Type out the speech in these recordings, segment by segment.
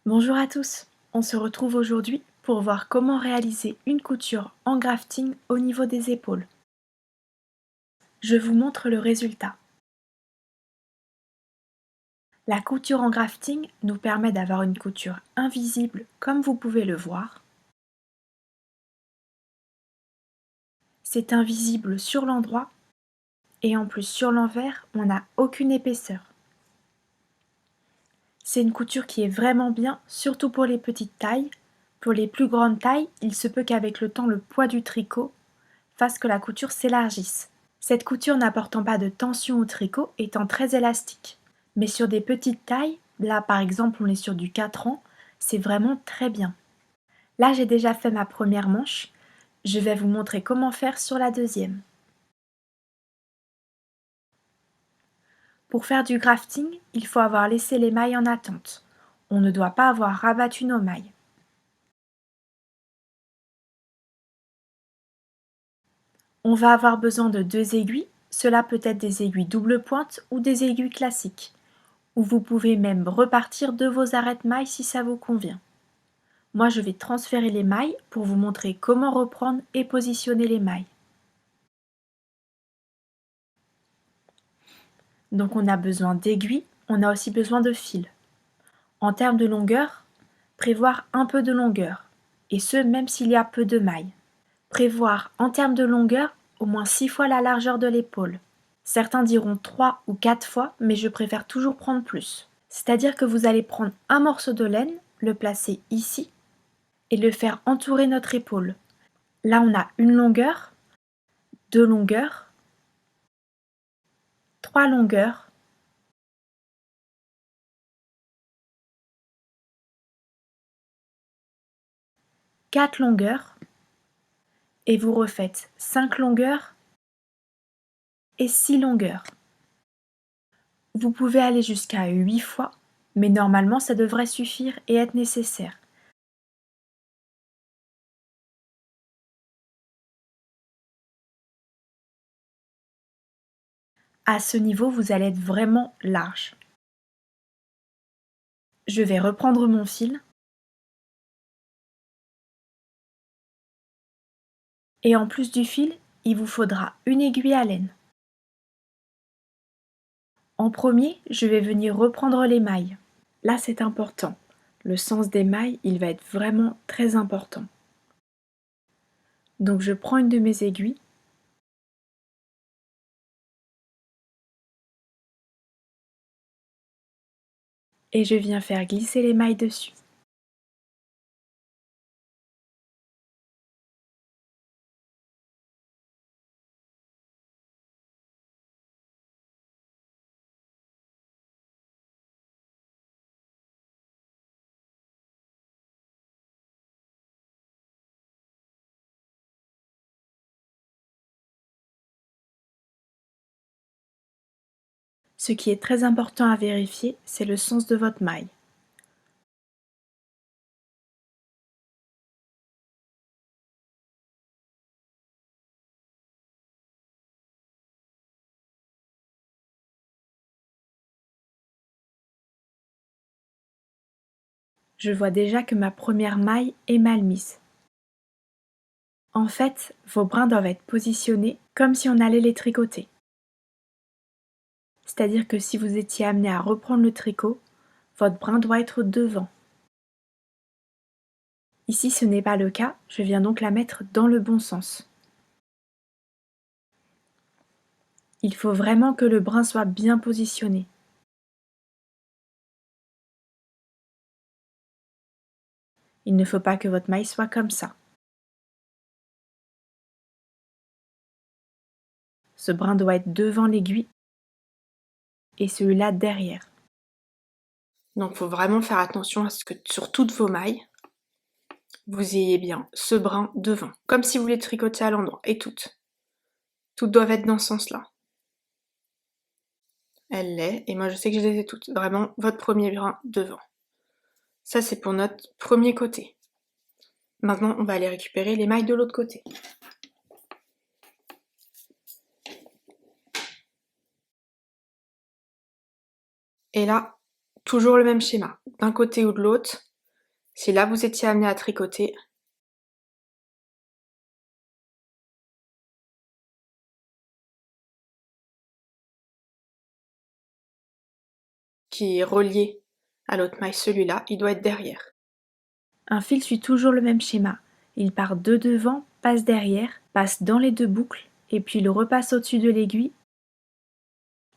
Bonjour à tous, on se retrouve aujourd'hui pour voir comment réaliser une couture en grafting au niveau des épaules. Je vous montre le résultat. La couture en grafting nous permet d'avoir une couture invisible comme vous pouvez le voir. C'est invisible sur l'endroit et en plus sur l'envers on n'a aucune épaisseur. C'est une couture qui est vraiment bien, surtout pour les petites tailles. Pour les plus grandes tailles, il se peut qu'avec le temps le poids du tricot fasse que la couture s'élargisse. Cette couture n'apportant pas de tension au tricot étant très élastique. Mais sur des petites tailles, là par exemple on est sur du 4 ans, c'est vraiment très bien. Là j'ai déjà fait ma première manche, je vais vous montrer comment faire sur la deuxième. Pour faire du grafting, il faut avoir laissé les mailles en attente. On ne doit pas avoir rabattu nos mailles. On va avoir besoin de 2 aiguilles, cela peut être des aiguilles double pointe ou des aiguilles classiques. Ou vous pouvez même repartir de vos arrêtes-mailles si ça vous convient. Moi je vais transférer les mailles pour vous montrer comment reprendre et positionner les mailles. Donc on a besoin d'aiguilles, on a aussi besoin de fils. En termes de longueur, prévoir un peu de longueur, et ce même s'il y a peu de mailles. Prévoir en termes de longueur au moins 6 fois la largeur de l'épaule. Certains diront 3 ou 4 fois, mais je préfère toujours prendre plus. C'est-à-dire que vous allez prendre un morceau de laine, le placer ici, et le faire entourer notre épaule. Là on a une longueur, 2 longueurs, 3 longueurs, 4 longueurs, et vous refaites 5 longueurs et 6 longueurs. Vous pouvez aller jusqu'à 8 fois, mais normalement ça devrait suffire et être nécessaire. À ce niveau, vous allez être vraiment large. Je vais reprendre mon fil et en plus du fil, il vous faudra une aiguille à laine. En premier, je vais venir reprendre les mailles. Là, c'est important. Le sens des mailles, il va être vraiment très important. Donc je prends une de mes aiguilles et je viens faire glisser les mailles dessus. Ce qui est très important à vérifier, c'est le sens de votre maille. Je vois déjà que ma première maille est mal mise. En fait, vos brins doivent être positionnés comme si on allait les tricoter. C'est-à-dire que si vous étiez amené à reprendre le tricot, votre brin doit être devant. Ici ce n'est pas le cas, je viens donc la mettre dans le bon sens. Il faut vraiment que le brin soit bien positionné. Il ne faut pas que votre maille soit comme ça. Ce brin doit être devant l'aiguille et celui-là derrière. Donc il faut vraiment faire attention à ce que sur toutes vos mailles, vous ayez bien ce brin devant, comme si vous les tricotiez à l'endroit, et toutes. Toutes doivent être dans ce sens-là. Elle l'est, et moi je sais que je les ai toutes. Vraiment, votre premier brin devant. Ça c'est pour notre premier côté. Maintenant, on va aller récupérer les mailles de l'autre côté. Et là, toujours le même schéma. D'un côté ou de l'autre, Si là vous étiez amené à tricoter, qui est relié à l'autre maille, celui-là, il doit être derrière. Un fil suit toujours le même schéma. Il part de devant, passe derrière, passe dans les deux boucles, et puis il repasse au-dessus de l'aiguille.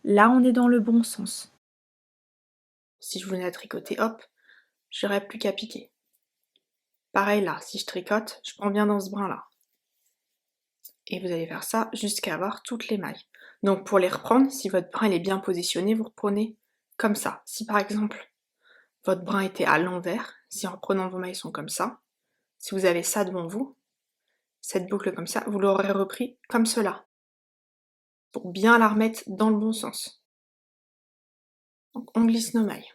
Là, on est dans le bon sens. Si je venais à tricoter, hop, j'aurais plus qu'à piquer. Pareil là, si je tricote, je prends bien dans ce brin-là. Et vous allez faire ça jusqu'à avoir toutes les mailles. Donc pour les reprendre, si votre brin est bien positionné, vous reprenez comme ça. Si par exemple, votre brin était à l'envers, si en reprenant vos mailles sont comme ça, si vous avez ça devant vous, cette boucle comme ça, vous l'aurez repris comme cela, pour bien la remettre dans le bon sens. Donc on glisse nos mailles.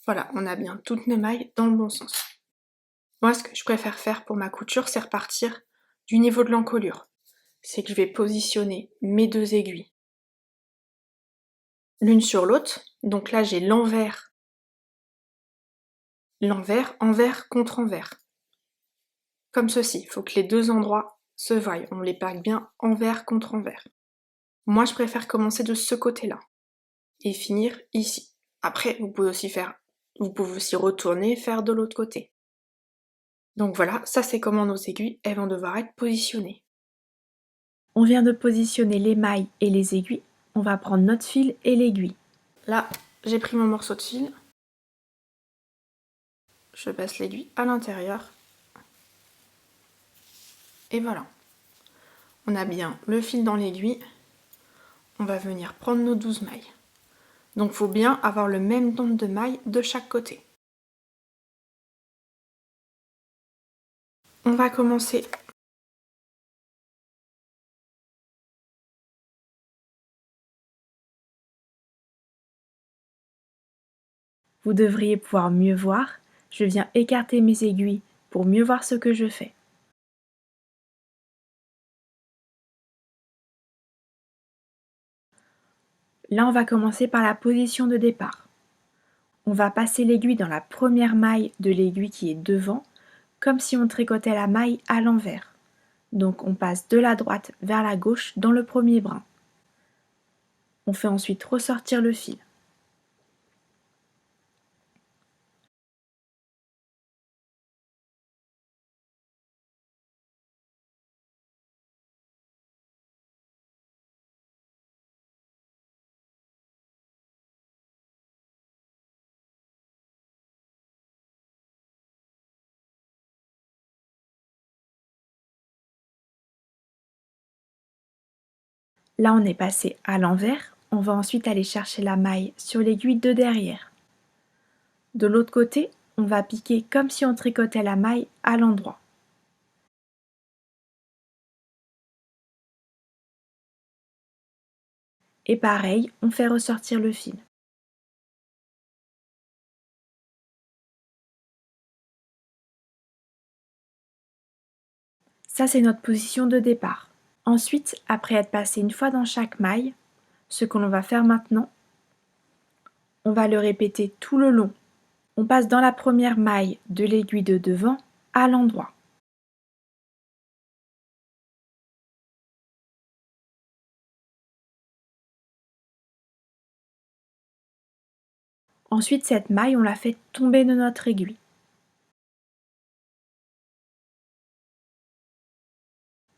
Voilà, on a bien toutes nos mailles dans le bon sens. Moi, ce que je préfère faire pour ma couture, c'est repartir du niveau de l'encolure. C'est que je vais positionner mes deux aiguilles l'une sur l'autre. Donc là, j'ai l'envers, l'envers, envers contre envers. Comme ceci, il faut que les deux endroits se voient. On les pague bien envers contre envers. Moi, je préfère commencer de ce côté-là et finir ici. Après, vous pouvez aussi retourner et faire de l'autre côté. Donc voilà, ça c'est comment nos aiguilles, elles vont devoir être positionnées. On vient de positionner les mailles et les aiguilles. On va prendre notre fil et l'aiguille. Là, j'ai pris mon morceau de fil. Je passe l'aiguille à l'intérieur. Et voilà. On a bien le fil dans l'aiguille. On va venir prendre nos 12 mailles. Donc il faut bien avoir le même nombre de mailles de chaque côté. On va commencer. Vous devriez pouvoir mieux voir. Je viens écarter mes aiguilles pour mieux voir ce que je fais. Là, on va commencer par la position de départ. On va passer l'aiguille dans la première maille de l'aiguille qui est devant, comme si on tricotait la maille à l'envers. Donc on passe de la droite vers la gauche dans le premier brin. On fait ensuite ressortir le fil. Là, on est passé à l'envers. On va ensuite aller chercher la maille sur l'aiguille de derrière. De l'autre côté, on va piquer comme si on tricotait la maille à l'endroit. Et pareil, on fait ressortir le fil. Ça, c'est notre position de départ. Ensuite, après être passé une fois dans chaque maille, ce que l'on va faire maintenant, on va le répéter tout le long. On passe dans la première maille de l'aiguille de devant à l'endroit. Ensuite, cette maille, on la fait tomber de notre aiguille.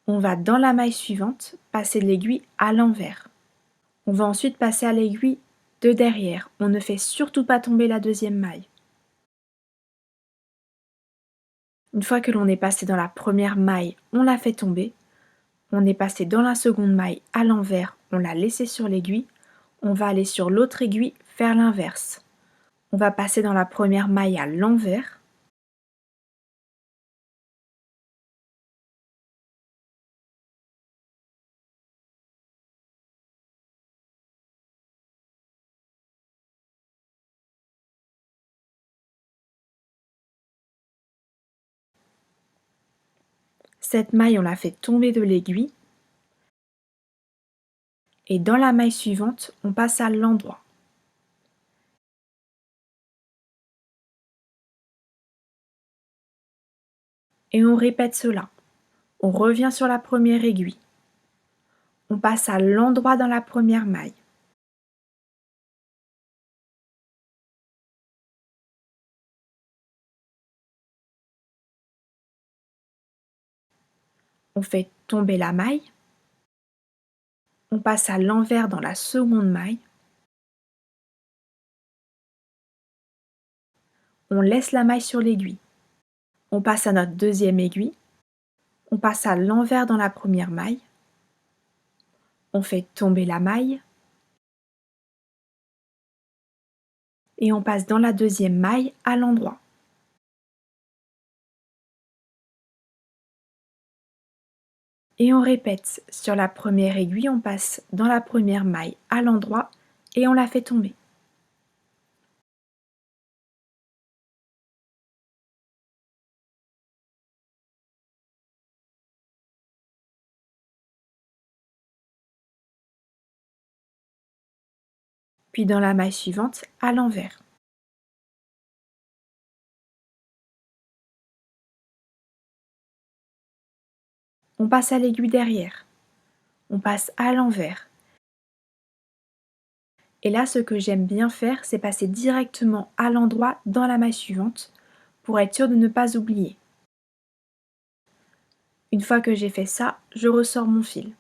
On va dans la maille suivante passer l'aiguille à l'envers. On va ensuite passer à l'aiguille de derrière. On ne fait surtout pas tomber la deuxième maille. Une fois que l'on est passé dans la première maille, on la fait tomber. On est passé dans la seconde maille à l'envers, on l'a laissé sur l'aiguille. On va aller sur l'autre aiguille, faire l'inverse. On va passer dans la première maille à l'envers. Cette maille, on la fait tomber de l'aiguille et dans la maille suivante, on passe à l'endroit. Et on répète cela. On revient sur la première aiguille. On passe à l'endroit dans la première maille. On fait tomber la maille. On passe à l'envers dans la seconde maille. On laisse la maille sur l'aiguille. On passe à notre deuxième aiguille. On passe à l'envers dans la première maille. On fait tomber la maille. Et on passe dans la deuxième maille à l'endroit. Et on répète. Sur la première aiguille, on passe dans la première maille à l'endroit et on la fait tomber. Puis dans la maille suivante, à l'envers. On passe à l'aiguille derrière. On passe à l'envers. Et là, ce que j'aime bien faire, c'est passer directement à l'endroit dans la maille suivante pour être sûr de ne pas oublier. Une fois que j'ai fait ça, je ressors mon fil.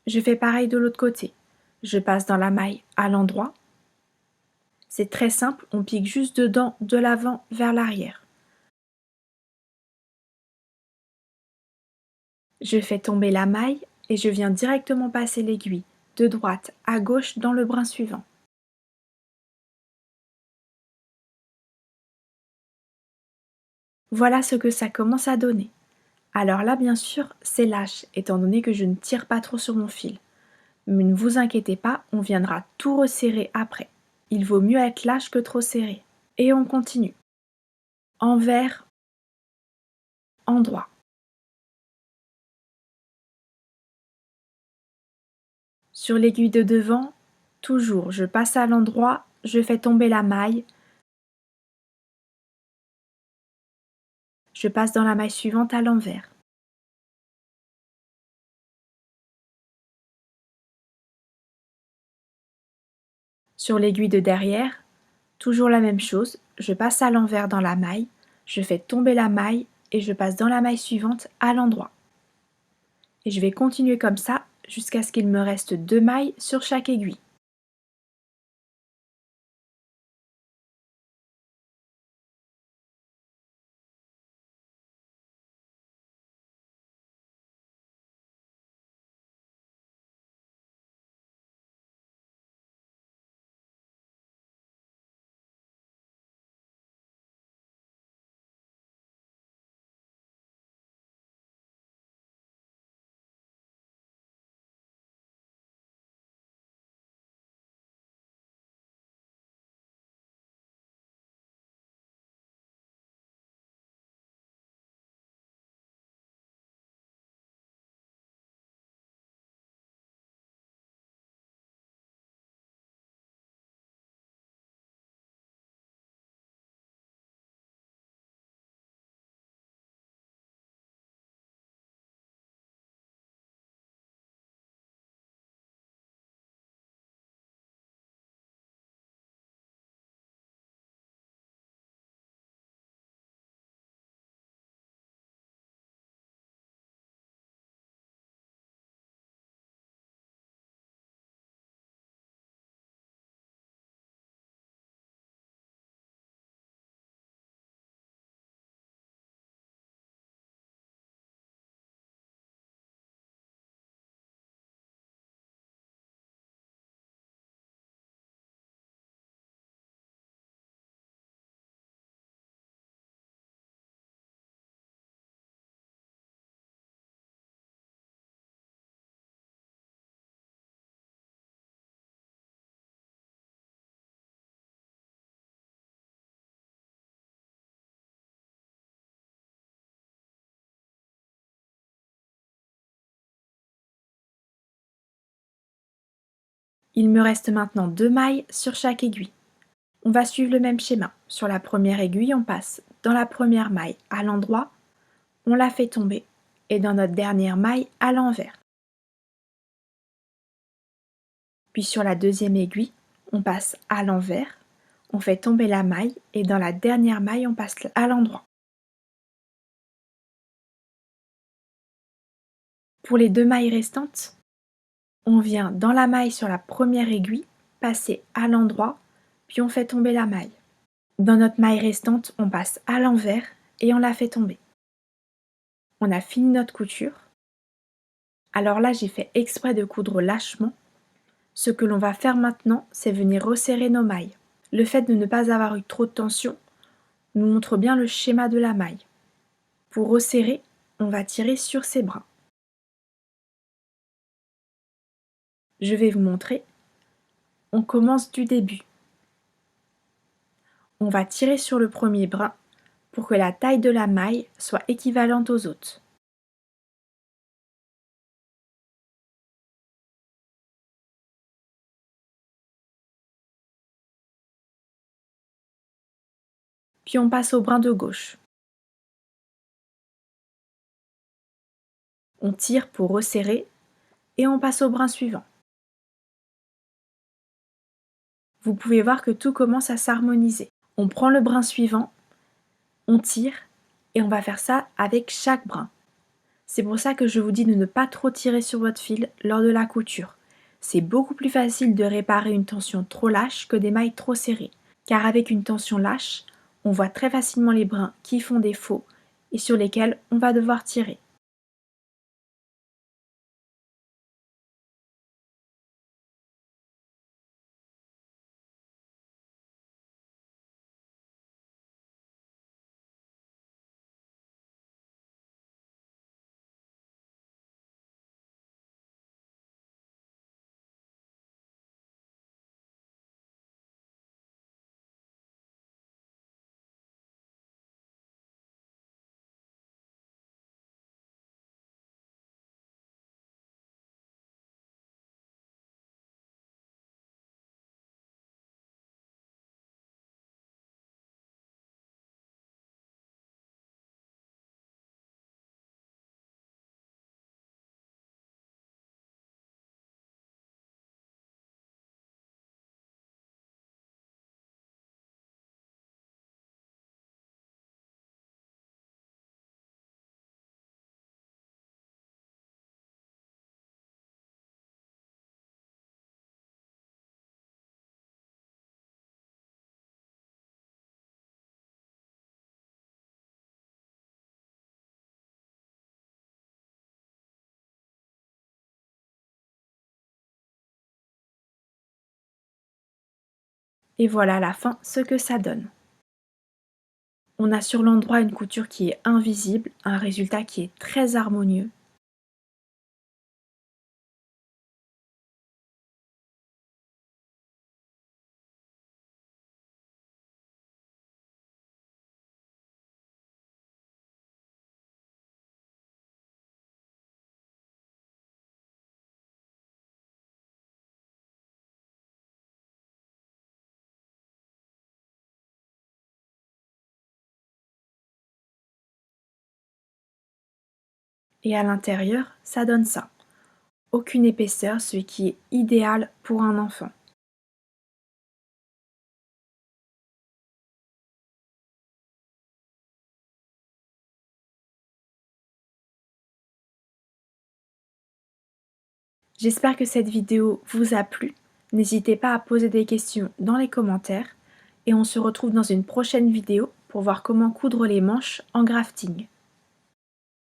Je fais pareil de l'autre côté. Je passe dans la maille à l'endroit. C'est très simple, on pique juste dedans de l'avant vers l'arrière. Je fais tomber la maille et je viens directement passer l'aiguille de droite à gauche dans le brin suivant. Voilà ce que ça commence à donner. Alors là, bien sûr, c'est lâche, étant donné que je ne tire pas trop sur mon fil. Mais ne vous inquiétez pas, on viendra tout resserrer après. Il vaut mieux être lâche que trop serré. Et on continue. Envers, endroit. Sur l'aiguille de devant, toujours, je passe à l'endroit, je fais tomber la maille, je passe dans la maille suivante à l'envers. Sur l'aiguille de derrière, toujours la même chose, je passe à l'envers dans la maille, je fais tomber la maille et je passe dans la maille suivante à l'endroit. Et je vais continuer comme ça jusqu'à ce qu'il me reste 2 mailles sur chaque aiguille. Il me reste maintenant 2 mailles sur chaque aiguille. On va suivre le même schéma. Sur la première aiguille, on passe dans la première maille à l'endroit, on la fait tomber, et dans notre dernière maille à l'envers. Puis sur la deuxième aiguille, on passe à l'envers, on fait tomber la maille, et dans la dernière maille, on passe à l'endroit. Pour les 2 mailles restantes, on vient dans la maille sur la première aiguille, passer à l'endroit, puis on fait tomber la maille. Dans notre maille restante, on passe à l'envers et on la fait tomber. On a fini notre couture. Alors là, j'ai fait exprès de coudre lâchement. Ce que l'on va faire maintenant, c'est venir resserrer nos mailles. Le fait de ne pas avoir eu trop de tension nous montre bien le schéma de la maille. Pour resserrer, on va tirer sur ses brins. Je vais vous montrer. On commence du début. On va tirer sur le premier brin pour que la taille de la maille soit équivalente aux autres. Puis on passe au brin de gauche. On tire pour resserrer et on passe au brin suivant. Vous pouvez voir que tout commence à s'harmoniser. On prend le brin suivant, on tire et on va faire ça avec chaque brin. C'est pour ça que je vous dis de ne pas trop tirer sur votre fil lors de la couture. C'est beaucoup plus facile de réparer une tension trop lâche que des mailles trop serrées, car avec une tension lâche, on voit très facilement les brins qui font défaut et sur lesquels on va devoir tirer. Et voilà à la fin ce que ça donne. On a sur l'endroit une couture qui est invisible, un résultat qui est très harmonieux. Et à l'intérieur, ça donne ça. Aucune épaisseur, ce qui est idéal pour un enfant. J'espère que cette vidéo vous a plu. N'hésitez pas à poser des questions dans les commentaires et on se retrouve dans une prochaine vidéo pour voir comment coudre les manches en grafting.